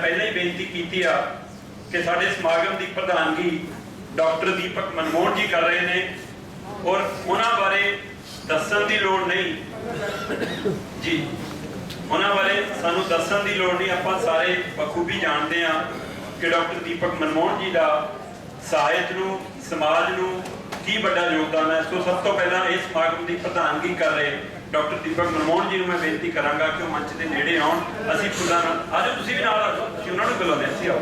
पहले ही बेनती की थी कि साडे समागम की प्रधानगी डॉक्टर दीपक मनमोहन जी कर रहे हैं और उन्होंने बारे दसन की लोड़ नहीं जी, उन्होंने बारे सानू दसन की लोड़ नहीं। आप सारे बखूबी जानते हैं कि डॉक्टर दीपक मनमोहन जी का साहित्य नूं समाज नूं की बड़ा योगदान है। सो सब तो पहला इस समागम की प्रधानगी कर रहे डॉक्टर दीपक मनमोहन जी मैं बेनती करांगा कि मंच के नेड़े आउण। असीं फुल्लां नाल आ जाओ, तुसीं भी नाल आ जाओ, असीं उन्हां नूं बुलाउंदे असीं आओ।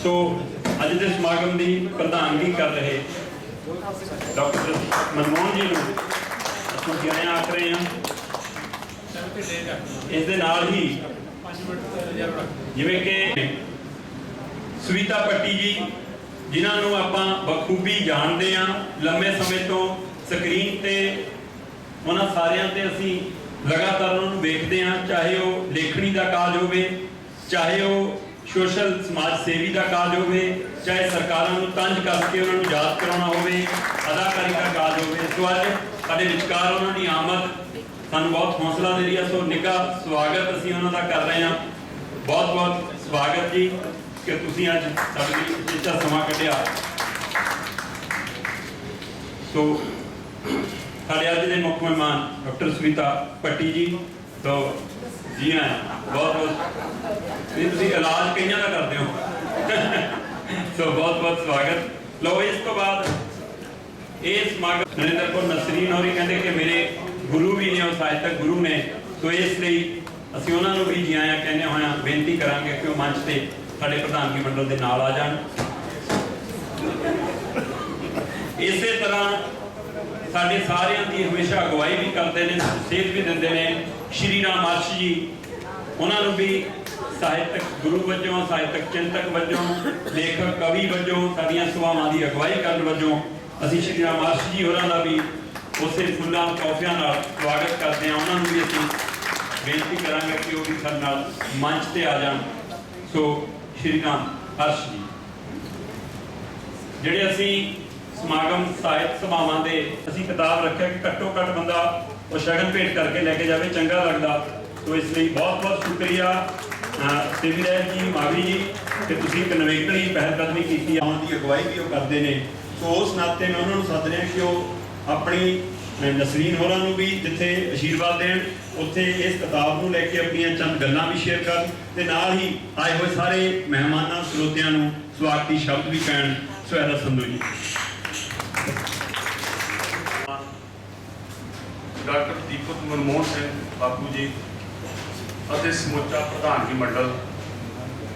तो अज के समागम की प्रधानगी कर रहे डॉक्टर मनमोहन जी को जी आया आख रहे हैं। इस दे नाल ही जिवें कि सविता पट्टी जी जिन्होंने आप बखूबी जानते हैं, लंबे समय तो स्क्रीन ते उन्होंने सारिਆਂ ते असी लगातार उन्होंने देखते हैं, चाहे वो लेखनी का काज हो, चाहे वो सोशल समाज सेवी का काज हो, चाहे सरकारों को तंज करके उन्होंने याद कराना हो, अदाकारी का काज हो। सो अज साडे विचकार उन्होंने आमद सानू बहुत हौसला दे रही है। सो निका स्वागत असीं उन्हां दा कर रहे हैं। बहुत बहुत स्वागत जी कि तुसीं अज साडे लई इतना समा कढिया। सो साडे अज दे मुख मेहमान डॉक्टर सविता पट्टी जी, तो जी हाँ बहुत बहुत तुसीं इलाज कईयां दा करदे हो सो बहुत बहुत स्वागत। लो इस तो बाद इस समागम नरेंद्र कौर नसरीन होरी कहते कि मेरे गुरु भी ने, साहित्यक गुरु ने, तो इसलिए असीं उन्होंने भी जी आया कहने होया बेनती करांगे कि वह मंच से साडे प्रधानगी मंडल के नाल आ जाण। इस तरह साडे सारियां दी हमेशा अगवाई भी करते हैं, सेध भी देंदे ने श्री राम अर्श जी, उन्होंने भी साहित्यक गुरु वजों, साहित्यक चिंतक वजों, लेखक कवि वजों, साडियां सभावां दी अगवाई करन वजों असीं श्री राम अर्श जी होरां दा भी उसे फुल्लां तोहफियां नाल स्वागत करते हैं। उन्होंने भी असीं बेनती करांगे कि वो भी साडे नाल मंच ते आ जाण। सो श्री राम अर्श जी जिहड़े असीं समागम साहित्य सभावां दे असीं किताब रखिया कि घट्टो घट्ट बंदा वो शगन भेंट करके लैके जाए, चंगा लगता। तो इसलिए बहुत बहुत शुक्रिया सिविराज जी, मावी जी कि तुसीं एक नवेकली पहलकदमी की आउण दी अगवाई भी वो करते हैं। सो उस नाते मैं उन्होंने सद रहा कि वो अपनी नसरीन होरां नूं भी जिथे आशीर्वाद देण उत्थे इस किताब नूं लैके अपनियां चंद गल्लां भी शेयर कर, ते नाल ही आए हुए सारे मेहमानां ਸਰੋਤਿਆਂ नूं स्वागती शब्द भी पैण। सुहैला संधू जी, डॉक्टर दीपक मनमोहन सिंह बापू जी ਅਤੇ ਸਮੁੱਚਾ ਪ੍ਰਧਾਨਗੀ ਮੰਡਲ,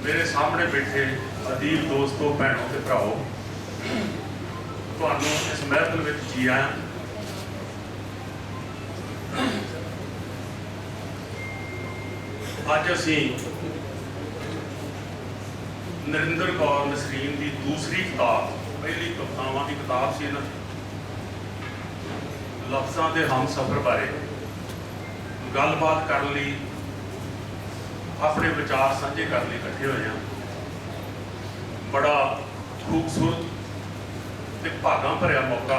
ਮੇਰੇ ਸਾਹਮਣੇ ਬੈਠੇ ਅਦੀਬ ਦੋਸਤੋ, ਭੈਣੋ ਤੇ ਭਰਾਓ, ਤੁਹਾਨੂੰ ਇਸ ਮਹਿਫਲ ਵਿੱਚ ਜੀ ਆਇਆਂ। ਅੱਜ ਅਸੀਂ ਨਰਿੰਦਰ ਕੌਰ ਨਸਰੀਨ ਦੀ ਦੂਸਰੀ ਕਿਤਾਬ, ਪਹਿਲੀ ਕਵਿਤਾਵਾਂ ਦੀ ਕਿਤਾਬ ਸੀ ਇਹਨਾਂ ਲਫ਼ਜ਼ਾਂ ਦੇ ਹਮਸਫ਼ਰ ਬਾਰੇ ਗੱਲਬਾਤ ਕਰਨ ਲਈ, अपने विचार साझे करने इकट्ठे हुए हैं। बड़ा खूबसूरत ते भागा भरिया मौका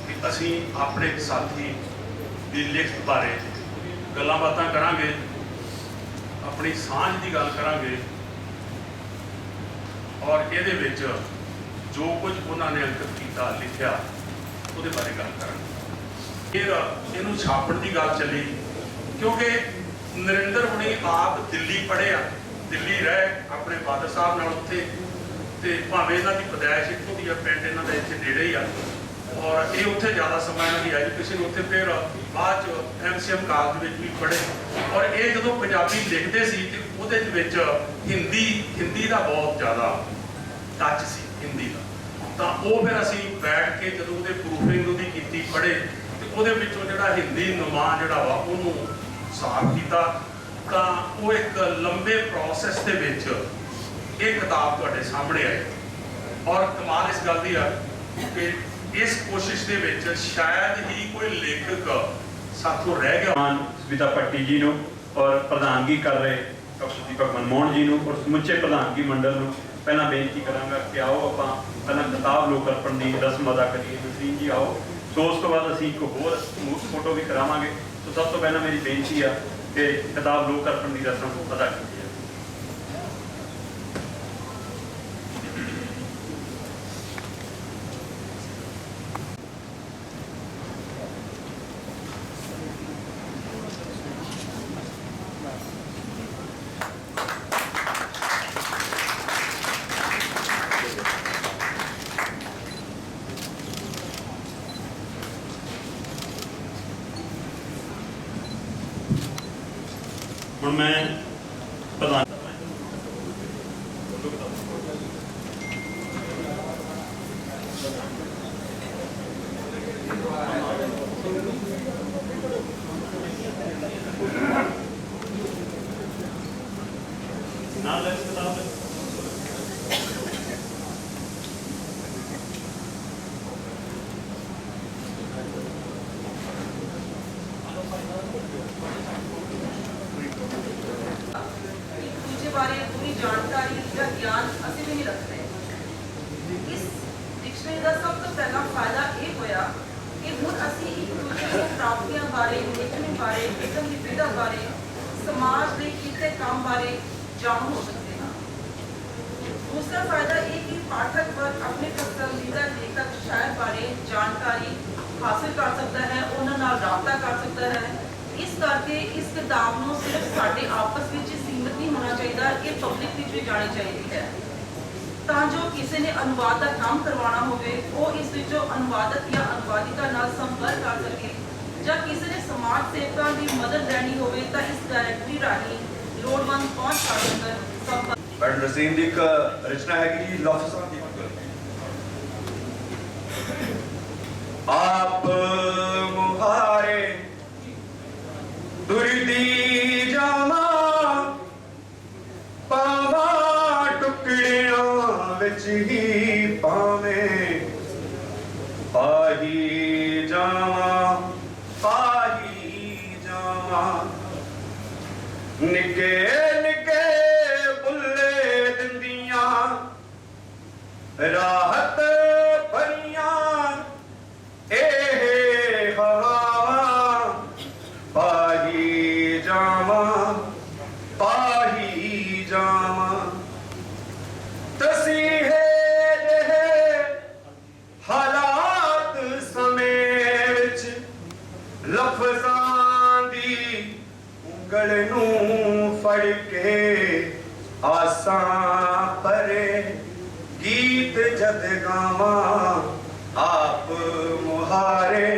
कि असीं अपने साथी की लिखत बारे गल्लां बातां करांगे, अपनी सांझ की गल करांगे और इहदे विच जो कुछ उन्होंने अंकित किया लिखिया उहदे बारे गल करांगे। फिर इहनूं छापण की गल चली क्योंकि नरिंदर हुणे आप दिल्ली पढ़े आ, दिल्ली रहे अपने फादर साहब नाल उत्थे, ते भावें इन्हां दी पैदाइश इत्थों दी आ, पिंड इन्हां दा इत्थे नेड़े ही आ और ये उत्थे ज़्यादा समय इन्हां दी एजुकेशन उत्थे, फिर बाद च MCM कालेज विच भी पढ़े और ये जदों पंजाबी लिखते सी ते उहदे विच हिंदी दा बहुत ज़्यादा टच सी हिंदी दा, तां ओह फिर असीं बैठ के जदों उहदे प्रूफिंग उहदी कीती पढ़े ते उहदे विचों जिहड़ा हिंदी नुमा जिहड़ा वा उहनूं साफ किया, तो वो एक लंबे प्रोसैस के एक किताब तुहाडे सामने आई और कमाल इस गल दी आ कि इस कोशिश ਦੇ ਵਿੱਚ शायद ही कोई लेखक साथों रह गया। ਸਵਿਤਾ ਪੱਟੀ ਜੀ ਨੂੰ ਔਰ ਪ੍ਰਧਾਨਗੀ ਕਰ ਰਹੇ ਡਾਕਟਰ ਦੀਪਕ ਮਨਮੋਹਨ ਜੀ ਨੂੰ ਔਰ ਸਮੁੱਚੇ ਪ੍ਰਧਾਨਗੀ ਮੰਡਲ ਨੂੰ ਪਹਿਲਾਂ ਬੇਨਤੀ ਕਰਾਂਗਾ ਕਿ ਆਓ ਆਪਾਂ ਪਹਿਲਾਂ ਕਿਤਾਬ ਲੋਕ ਅਰਪਣ ਦੀ ਰਸਮ ਅਦਾ ਕਰੀਏ। ਜਸਲੀਨ ਜੀ ਆਓ। ਸੋ ਉਸ ਤੋਂ ਬਾਅਦ ਅਸੀਂ ਇੱਕ ਹੋਰ ਫੋਟੋ ਵੀ ਕਰਾਵਾਂਗੇ। ਸੋ ਸਭ ਤੋਂ ਪਹਿਲਾਂ ਮੇਰੀ ਬੇਨਤੀ ਆ ਕਿ ਕਿਤਾਬ ਲੋਕ ਅਰਪਣ ਦੀ ਰਸਮ ਅਦਾ ਕੀਤੀ ਜਾਵੇ। ਹੁਣ ਮੈਂ ਪ੍ਰਧਾਨ ਨਾਲ ਲੈ ਕਿਤਾਬ बारे पूरी जानकारी या ज्ञान असं भी नहीं रखते। इस डिक्शनरी का सब तो पहला फायदा ये होया कि हुण असीं एक दूसरे की प्राप्तियां बारे, लेखनी बारे, लेखन की विधा बारे, समाज के कीते काम बारे जाणू हो सकते हैं। दूसरा फायदा ये कि पाठक वर्ग अपने पसंदीदा लेखक शायर बारे जानकारी हासिल कर सकता है, उन्हां नाल राबता कर सकता है। इस करके इस किताब को सिर्फ साडे आपस में सीमित नहीं होना चाहिए, ये पब्लिक में भी जानी चाहिए है ਤਾਂ ਜੋ ਕਿਸੇ ਨੇ अनुवाद का काम करवाना होवे वो इस विचों अनुवादक या अनुवादिका नाल संपर्क कर सके, ਜਾਂ ਕਿਸੇ ने समाज सेवकों की मदद लैनी होवे ਤਾਂ इस डायरेक्टरी राही लोड़वंद पहुंच कर सकन। संपर्क मैडम नसीम दी एक रचना है कि लफ्ज़ां दी आप मुहारे दुर्दी जामा पावा टुकड़ियां विच ही पावे पाही जावा निके निके बुल्ले दिंदियां राहत भरियां ए हवा पाही जावा तसीहे जे हालात समय विच लफ्ज़ां दी ਉਂਗਲ ਨੂੰ ਫੜ ਕੇ ਆਸਾਂ ਪਰੇ ਗੀਤ ਜਦ ਗਾਵਾਂ ਆਪ ਮੁਹਾਰੇ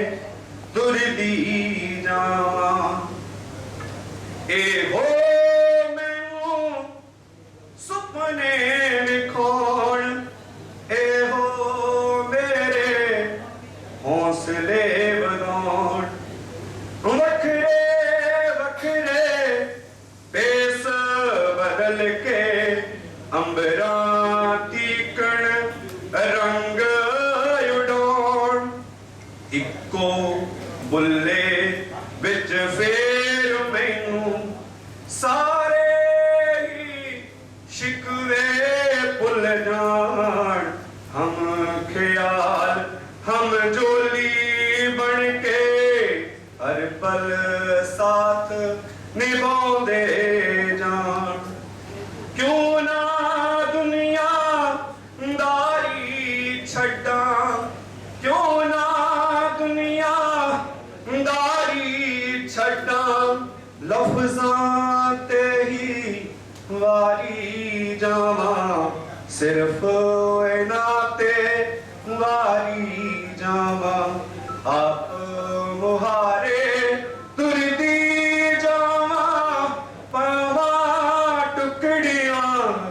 ਤੁਰਦੀ ਜਾਵਾਂ ਇਹੋ ਮੈਨੂੰ ਸੁਪਨੇ ਵਿਖਾਉਣ ਇਹੋ ਮੇਰੇ ਹੌਸਲੇ ਵਧਾਉਣ ਵੱਖਰੇ पेस बदल के अंबरां तीकण रंग उड़ाउण इक्को बुल्ले विच फेर मैनू सारे ही शिकवे भुल जाण हम ख्याल हम जोली बन के हर पल साथ निभाउंदे जान क्यों ना दुनिया दारी छड्डा क्यों ना दुनिया दारी छड्डा लफ्ज़ां ते ही वारी जावा सिर्फ इन्हां ते वारी जावा आप मुहारे तुरदी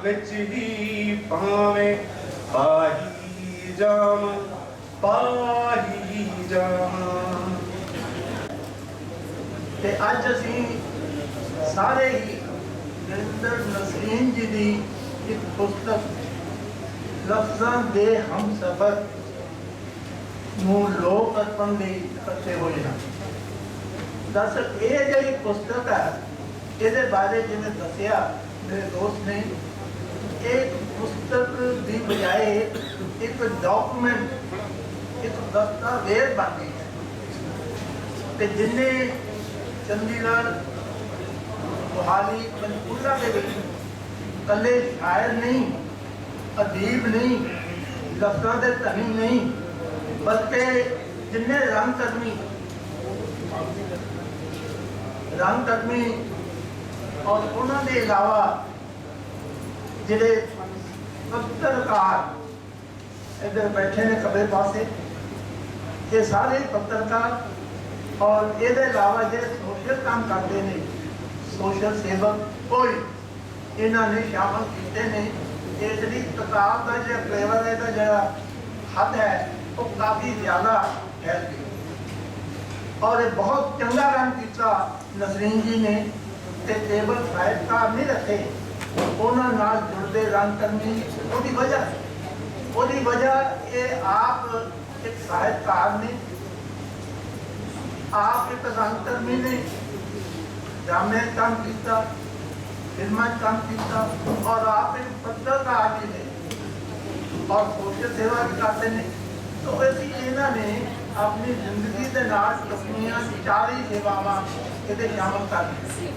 विच ही पावे पाही जावां ते अज असीं सारे ही नरेंद्र नसरीन जी दी एक पुस्तक लफ्ज़ां दे हम सफर ਨੂੰ ਲੋਕ ਅਰਪਣ ਲਈ ਇਕੱਠੇ ਹੋਏ ਹਨ। ਦਰਅਸਲ ਇਹ ਜਿਹੜੀ ਪੁਸਤਕ ਹੈ, ਇਹਦੇ ਬਾਰੇ ਜਿਵੇਂ ਦੱਸਿਆ ਮੇਰੇ ਦੋਸਤ ਨੇ, एक पुस्तक की बजाय एक डॉक्यूमेंट, एक दस्तावेज बन गई है कि जिन्हें चंडीगढ़ मोहाली पंचकूला के विच कले शायर नहीं, अदीब नहीं, लफ्ज़ों के धनी नहीं, बल्कि जिन्हें रंग कदमी और उन्होंने अलावा ਜਿਹੜੇ ਪੱਤਰਕਾਰ ਇੱਧਰ ਬੈਠੇ ਨੇ ਖੱਬੇ ਪਾਸੇ, ਇਹ ਸਾਰੇ ਪੱਤਰਕਾਰ ਔਰ ਇਹਦੇ ਇਲਾਵਾ ਜਿਹੜੇ ਸੋਸ਼ਲ ਕੰਮ ਕਰਦੇ ਨੇ, ਸੋਸ਼ਲ ਸੇਵਕ, ਕੋਈ ਇਹਨਾਂ ਨੇ ਸ਼ਾਮਲ ਕੀਤੇ ਨੇ। ਇਹ ਜਿਹੜੀ ਕਿਤਾਬ ਦਾ ਜਿਹੜਾ ਫਲੇਵਰ ਹੈ, ਇਹਦਾ ਜਿਹੜਾ ਹੱਦ ਹੈ, ਉਹ ਕਾਫੀ ਜ਼ਿਆਦਾ ਫੈਲ ਗਈ ਔਰ ਇਹ ਬਹੁਤ ਚੰਗਾ ਕੰਮ ਕੀਤਾ ਨਸਰੀਨ ਜੀ ਨੇ। ਤੇ ਕੇਵਲ ਸਾਹਿਤਕਾਰ ਨਹੀਂ ਰੱਖੇ, ਉਹਨਾਂ ਨਾਲ ਜੁੜਦੇ ਰੰਗ ਕਰਮੀ, ਉਹਦੀ ਵਜ੍ਹਾ ਇਹ ਆਪ ਇੱਕ ਸਾਹਿਤਕਾਰ ਨੇ, ਆਪ ਇੱਕ ਰੰਗ ਕਰਮੀ ਨੇ, ਡਰਾਮੇ ਕੰਮ ਕੀਤਾ, ਫਿਲਮਾਂ ਕੰਮ ਕੀਤਾ ਔਰ ਆਪ ਇੱਕ ਪੱਤਰਕਾਰ ਵੀ ਨੇ ਔਰ ਸੋਸ਼ਲ ਸੇਵਾ ਵੀ ਕਰਦੇ ਨੇ। तो ਅਸੀਂ ਇਹਨਾਂ ਨੇ ਆਪਣੀ ਜ਼ਿੰਦਗੀ ਦੇ ਨਾਲ ਆਪਣੀਆਂ ਚਾਰੀ ਸੇਵਾਵਾਂ ਇਹਦੇ ਸ਼ਾਮਲ ਕਰ ਦਿੱਤੀਆਂ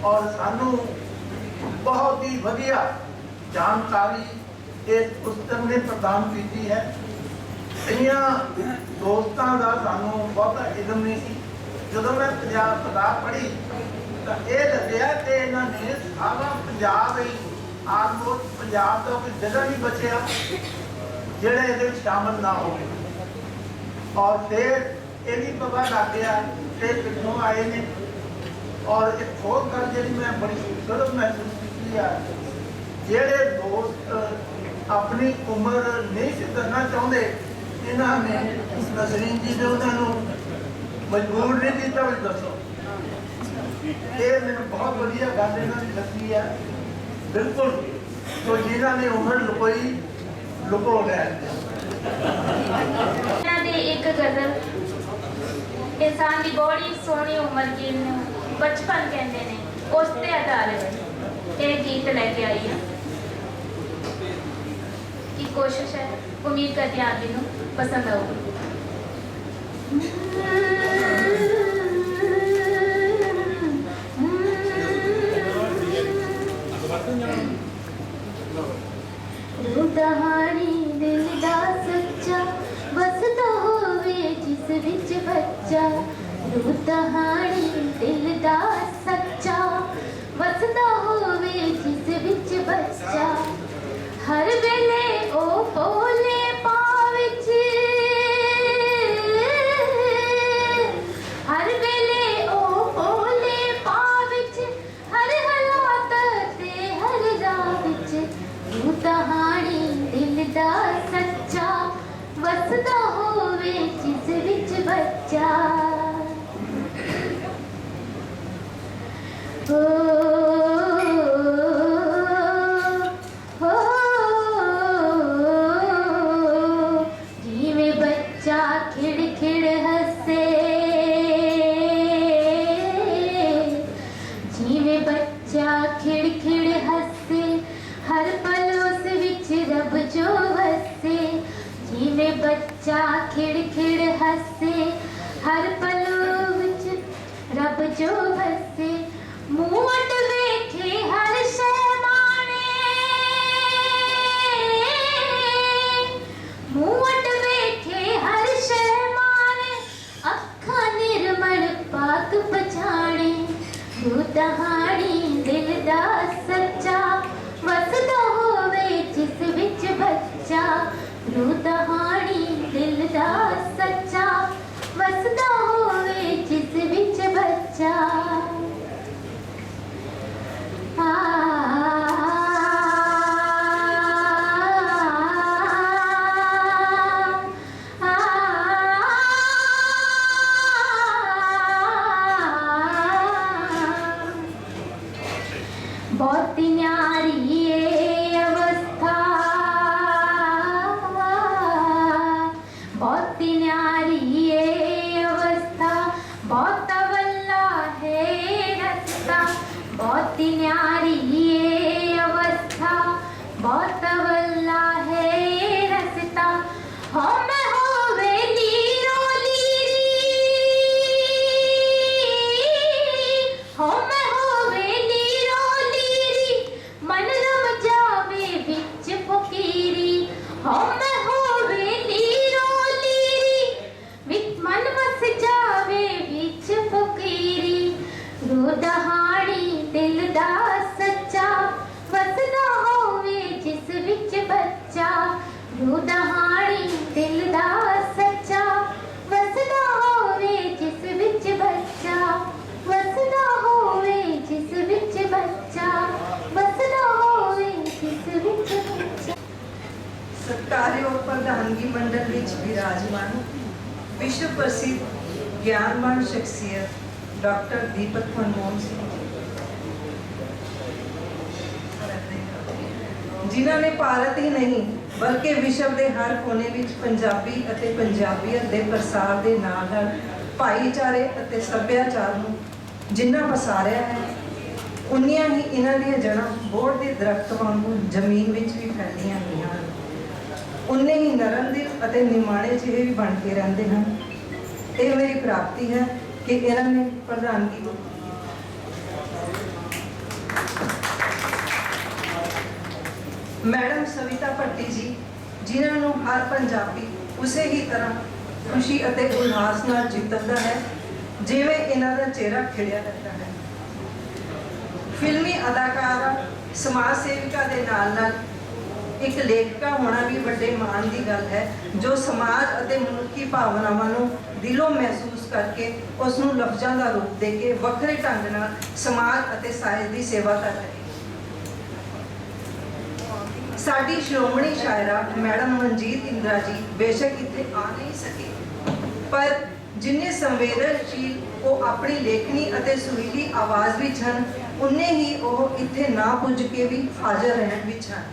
ਔਰ ਸਾਨੂੰ बहुत ही वधिया जानकारी इस पुस्तक ने प्रदान की है। कई दोस्तों का सानू बहुत इलम नहीं सी। जो मैं किताब पढ़ी तो यह लग्या कि इन्होंने सारा पंजाब ही आलमोस्ट पंजाब का कोई जगह नहीं बचया जोड़े ये शामिल ना हो गए और फिर ये भी पता लग गया कि पिछों आए ने। और एक और गल जी मैं बड़ी खूबसूरत महसूस की है, जेड़े दोस्त अपनी उम्र नहीं सी करना चाहते, इन्होंने नसरीन जी ने उन्होंने मजबूर नहीं किया भी दसो। ये मैंने बहुत बढ़िया गल इन्होंने दसी है बिल्कुल। तो जिन्होंने उम्र लुकोई लुको रहा एक गजल इंसान की बड़ी सोहनी उम्र की बचपन कहते हैं, उस पर आधारित ये गीत लेके आई है की कोशिश है। उम्मीद करती हैं आप जी पसंद आऊगी। दहानी दिल दा सच्चा बसदा होवे जिस विच बच्चा, दहानी दिल दा सच्चा बसदा होवे जिस विच बच्चा, हर वेले ओ बोले पाविच, हर वेले ओ बोले पाविच, हर हालात ते हर राह विच, दहानी दिल दा सच्चा बसदा होवे जिस विच बच्चा। हो जिवें बच्चा खिड़ खिड़ हसे, जिवें बच्चा खिड़ खिड़ हसे, हर पल उस विच रब जो वसे, जिवें बच्चा खिड़ खिड़ हसे, हर पल विच रब जो वसे, मुँह वट वेखे हर शै माणे, मुँह वट वेखे हर शै माणे, अखां निर्मल पाक पछाणे, दहानी दिल दा सच्चा वसदा होवे जिस विच बच्चा, दहानी दिल दा सच्चा वसदा होवे जिस विच बच्चा। ज्ञानवान शख्सियत डॉक्टर दीपक मनमोहन सिंह जिन्हों ने भारत ही नहीं बल्कि विश्व के हर कोने में पंजाबी ਅਤੇ ਪੰਜਾਬੀਅਤ ਦੇ ਪ੍ਰਸਾਰ ਦੇ ਨਾਲ ਭਾਈਚਾਰੇ ਅਤੇ ਸੱਭਿਆਚਾਰ ਨੂੰ ਜਿੰਨਾ ਪਸਾਰਿਆ ਹੈ ਉਨੀਆਂ ਹੀ ਇਹਨਾਂ ਦੀਆਂ ਜੜ੍ਹਾਂ ਬੋੜ ਦੇ ਦਰਖਤ ਵਾਂਗੂ ਜ਼ਮੀਨ ਵਿੱਚ ਵੀ ਫੈਲੀਆਂ ਹੋਈਆਂ ਹਨ। ਉਨੇ ਹੀ ਨਰਮ ਦਿਲ ਅਤੇ ਨਿਮਾਣੇ ਜਿਹੇ ਵੀ ਬਣ ਕੇ ਰਹਿੰਦੇ ਹਨ। ਇਹ ਮੇਰੀ ਪ੍ਰਾਪਤੀ ਹੈ ਕਿ ਇਹਨਾਂ ਨੇ ਪ੍ਰਧਾਨਗੀ मैडम सविता भट्टी जी जिन्होंने हर पंजाबी उसे ही तरह खुशी ਅਤੇ उल्लास ਨਾਲ ਜਿੱਤਦਾ ਹੈ ਜਿਵੇਂ ਇਹਨਾਂ ਦਾ ਚਿਹਰਾ ਖਿੜਿਆ ਰਹਿੰਦਾ ਹੈ। ਫਿਲਮੀ ਅਦਾਕਾਰਾ ਸਮਾਜ ਸੇਵਿਕਾ ਦੇ ਨਾਲ ਇੱਕ ਲੇਖਕਾ ਹੋਣਾ ਵੀ ਵੱਡੇ ਮਾਣ ਦੀ ਗੱਲ ਹੈ ਜੋ ਸਮਾਜ ਅਤੇ ਮਨੁੱਖੀ ਭਾਵਨਾਵਾਂ ਨੂੰ ਦਿਲੋਂ ਮਹਿਸੂਸ ਕਰਕੇ ਉਸ ਨੂੰ ਲਫ਼ਜ਼ਾਂ ਦਾ ਰੂਪ ਦੇ ਕੇ ਵੱਖਰੇ ਢੰਗ ਨਾਲ ਸਮਾਜ ਅਤੇ ਸਾਹਿਤ ਦੀ ਸੇਵਾ ਕਰ ਰਹੀ ਹੈ। साड़ी श्रोमणी शायरा मैडम मनजीत इंदिरा जी बेशक इतने आ नहीं सके पर जिन्ने संवेदनशील वो अपनी लेखनी ਅਤੇ ਸੁਰੀਲੀ आवाज़ ਵਿੱਚ ਹਨ उन्ने ही वो इतने ना पुज के भी हाजिर रहन ਵਿੱਚ ਹਨ।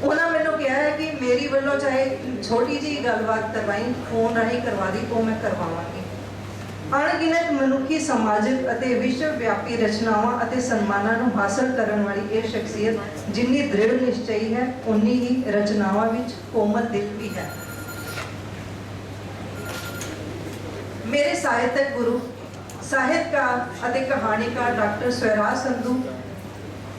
उन्होंने मैंने कहा है कि मेरी वालों चाहे छोटी जी गलबात करवाई फोन राही करवा दी वो मैं करवावांगी। अणगिनत मनुखी समाजिक ਅਤੇ विश्व व्यापी रचनावां ਅਤੇ ਸਨਮਾਨਾਂ ਨੂੰ ਹਾਸਲ ਕਰਨ ਵਾਲੀ ਇਹ ਸ਼ਖਸੀਅਤ ਜਿੰਨੀ ਦ੍ਰਿੜ ਨਿਸ਼ਚਈ ਹੈ ਉਨੀ ਹੀ ਰਚਨਾਵਾਂ ਵਿੱਚ ਕੋਮਲ ਦਿਲ ਵੀ ਹੈ। ਮੇਰੇ ਸਾਹਿਤਕ ਗੁਰੂ ਸਾਹਿਤਕਾਰ ਅਤੇ ਕਹਾਣੀਕਾਰ ਡਾਕਟਰ ਸਵੈਰਾਜ ਸੰਧੂ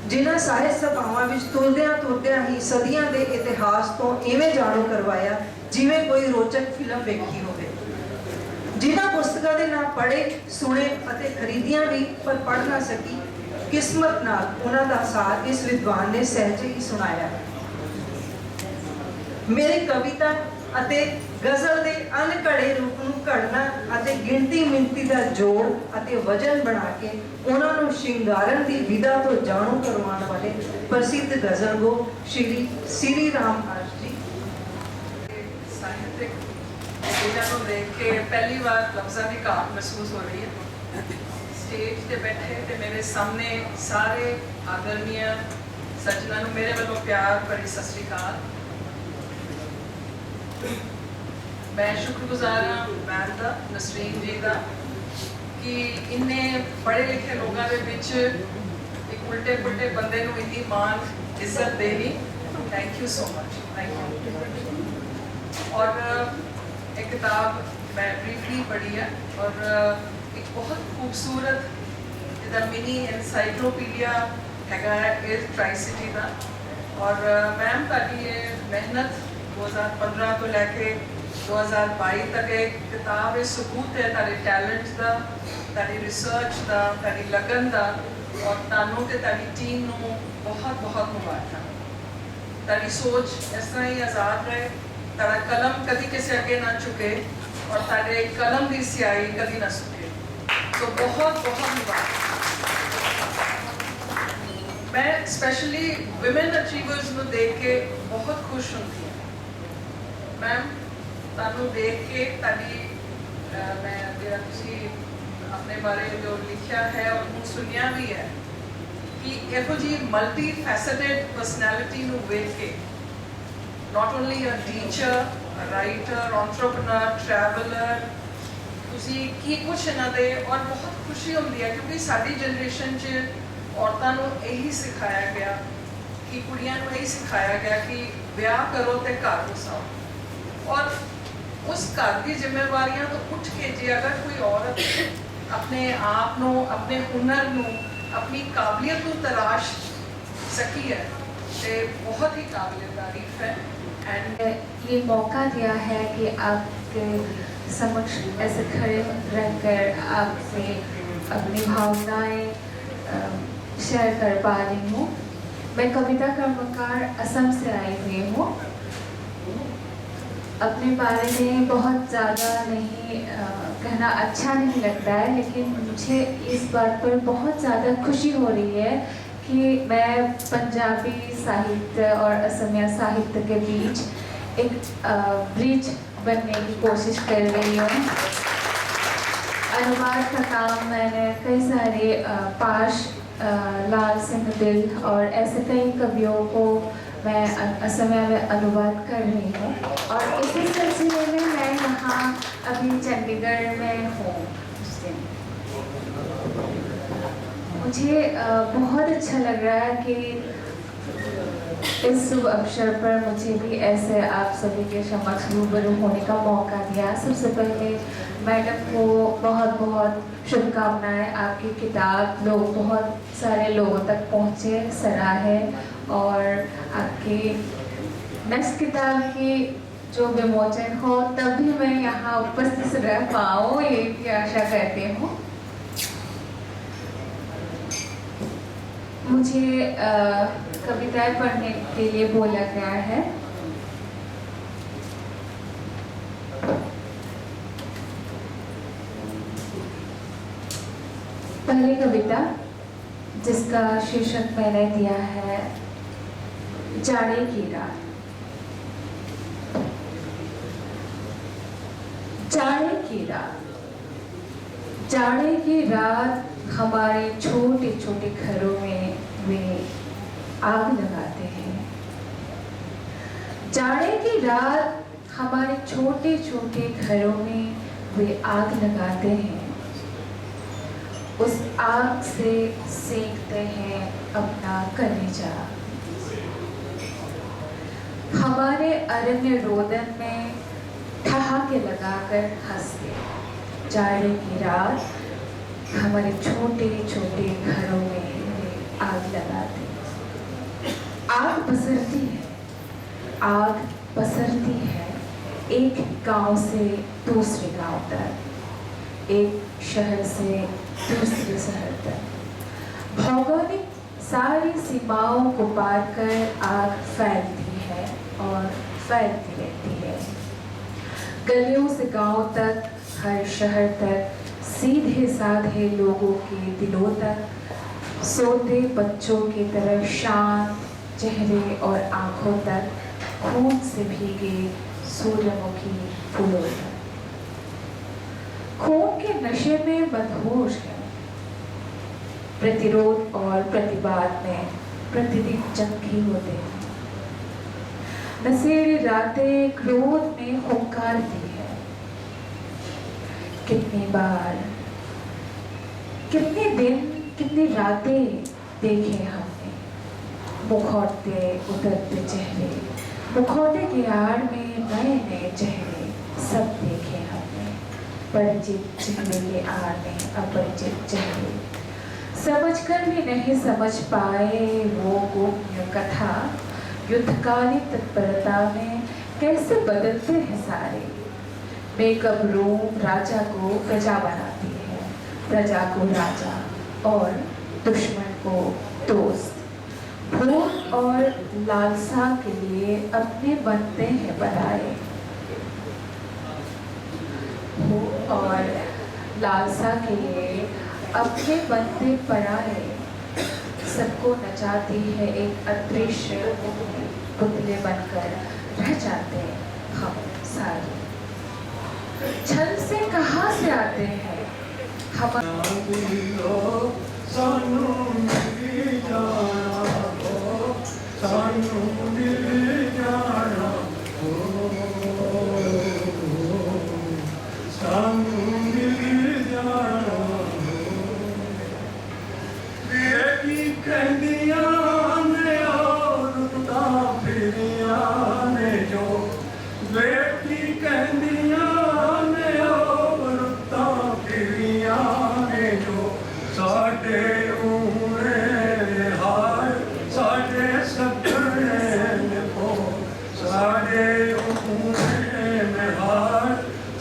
ਜਿਨ੍ਹਾਂ ਸਾਹਿਤ ਸਭਾਵਾਂ ਵਿੱਚ ਤੁਰਦਿਆਂ ਹੀ ਸਦੀਆਂ ਦੇ ਇਤਿਹਾਸ ਤੋਂ ਇਵੇਂ ਜਾਣੂ ਕਰਵਾਇਆ ਜਿਵੇਂ ਕੋਈ ਰੋਚਕ ਫਿਲਮ ਵੇਖੀ ਹੋਵੇ। जिन्होंने पुस्तकों के ना पढ़े सुने ਅਤੇ खरीदियां भी पर पढ़ ना सकी किस्मत नाल उन्हां दा साथ इस विद्वान ने सहजे ही सुनाया। मेरी कविता ਅਤੇ गज़ल के अनघड़े रूप ਨੂੰ ਘੜਨਾ ਅਤੇ ਗਿਣਤੀ ਮਿੰਤੀ ਦਾ ਜੋੜ ਅਤੇ ਵਜਨ ਬਣਾ ਕੇ ਉਹਨਾਂ ਨੂੰ ਸ਼ਿੰਗਾਰਨ ਦੀ ਵਿਧਾ ਤੋਂ ਜਾਣੂ ਕਰਵਾਉਣ ਵਾਲੇ ਪ੍ਰਸਿੱਧ ਗਜ਼ਲਗੋ श्री राम आश जी साहित्यिक जिन्हों देख के पहली बार लफ्ज़ों की घाट महसूस हो रही है। स्टेज पर बैठे तो मेरे सामने सारे आदरणीय सज्जनों को मेरे वालों प्यार भरी सत श्री अकाल। मैं शुक्रगुजार हाँ मैम का नसरीन जी का कि इन्ने पढ़े लिखे लोगों के बीच एक उल्टे पुल्टे बंदे को इतनी मान इज्जत देनी। Thank you so much, thank you. और एक किताब मैं ब्रीफली पढ़ी है और एक बहुत खूबसूरत जिदा मिनी एनसाइक्लोपीडिया है इस ट्राई सिटी का। और मैम ताकि ये मेहनत 2015 तो लैके 2022 तक एक किताब ये सबूत है तारी टैलेंट का, तारी रिसर्च का, तारी लगन का और तानों ते तारी टीम को बहुत बहुत मुबारक। तारी सोच इस तरह ही आज़ाद रहे, तारा कलम कभी किसी अगे ना चुके और तारे कलम की स्याही कभी ना सुके। तो बहुत बहुत मुबारक। मैं स्पेशली विमेन अचीवर्स को देख के बहुत खुश होती हूँ। मैम तानू देख के तारी मैं अपने बारे जो लिखा है और सुनिया भी है कि इहो जी मल्टी फैसेटेड पर्सनैलिटी को वेख के not only a teacher, a writer, entrepreneur, traveler, तुसी की कुछ इन्हां दे और बहुत खुशी होती है क्योंकि साडी जनरेशन च औरतां नूं यही सिखाया गया कि कुड़ियां नूं यही सिखाया गया कि ब्याह करो ते घर बसाओ और उस घर की जिम्मेवारियां तो उठ के जे अगर कोई औरत अपने आप नूं, अपने हुनर नूं, अपनी काबिलियत नूं तराश सकी है तो बहुत ही काबिल तारीफ है। एंड ये मौका दिया है कि आपके समक्ष ऐसे खड़े रहकर आपसे अपनी भावनाएं शेयर कर पा रही हूँ। मैं कविता कर्मकार असम से आई हुई हूँ। अपने बारे में बहुत ज़्यादा नहीं कहना अच्छा नहीं लगता है लेकिन मुझे इस बात पर बहुत ज़्यादा खुशी हो रही है कि मैं पंजाबी साहित्य और असमिया साहित्य के बीच एक ब्रिज बनने की कोशिश कर रही हूँ। अनुवाद का काम मैंने कई सारे पाश, लाल सिंह दिल और ऐसे कई कवियों को मैं असमिया में अनुवाद कर रही हूँ। और इसी सिलसिले में मैं यहाँ अभी चंडीगढ़ में हूँ। मुझे बहुत अच्छा लग रहा है कि इस शुभ अवसर पर मुझे भी ऐसे आप सभी के समक्ष रूबरू होने का मौका दिया। सबसे पहले मैडम को बहुत बहुत शुभकामनाएं। आपकी किताब लोग बहुत सारे लोगों तक पहुँचे, सराहे और आपकी नेक्स्ट किताब की जो विमोचन हो तब भी मैं यहाँ उपस्थित रह पाऊँ, ये की आशा करती हूँ। मुझे कविताएं पढ़ने के लिए बोला गया है। पहली कविता जिसका शीर्षक मैंने दिया है जाड़े की रात। जाड़े की रात, जाड़े की रात हमारे छोटे छोटे घरों में वे आग लगाते हैं। जाड़े की रात हमारे छोटे छोटे घरों में वे आग लगाते हैं। उस आग से सेकते हैं अपना कलेजा। हमारे अरण्य रोदन में ठहाके लगाकर हंसते। जाड़े की रात हमारे छोटे छोटे घरों में आग लगाते। आग पसरती है, आग पसरती है एक गांव से दूसरे गांव तक, एक शहर से दूसरे शहर तक। भौगोलिक सारी सीमाओं को पार कर आग फैलती है और फैलती रहती है। गलियों से गांव तक, हर शहर तक, सीधे साधे लोगों के दिलों तक, सोते बच्चों की तरह शांत चेहरे और आंखों तक, खून से भीगे सूर्यमुखी फूलों तक। खून के नशे में मदहोश है, प्रतिरोध और प्रतिवाद में प्रतिदिन जंगी होते हैं। नशेड़ी रातें क्रोध में हुंकारती है। कितनी बार, कितने दिन, कितनी रातें देखे हमने मुखौटे उतरते चेहरे, मुखौटे की आड़ में नए नए चेहरे सब देखे हमने। परिचित चेहरे के आड़ में अपरिचित चेहरे, समझकर भी नहीं समझ पाए वो गोपनीय कथा। युद्धकालीन तत्परता में कैसे बदलते हैं सारे। मेकअप रूम राजा को प्रजा बनाती है, प्रजा को राजा और दुश्मन को दोस्त। भूख और लालसा के लिए अपने बनते हैं बनाए। भूख और लालसा के लिए अपने बनते पराए। सबको नचाती है एक अदृश्य पुतले बनकर रह जाते हम सारे। छल से कहाँ से आते हैं हम।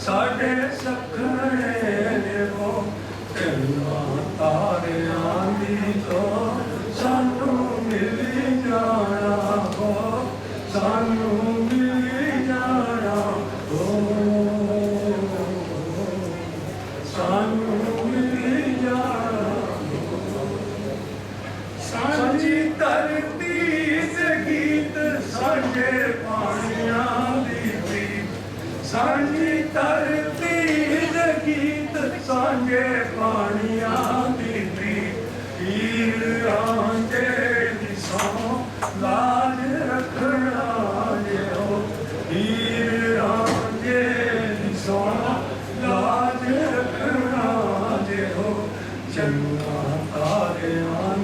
साढ़े सांझे पानियां दी हीर रांझे दी सौ लाज रखना जे हो हीर रांझे दी सौ लाज रखना जे हो चन्ना तारियां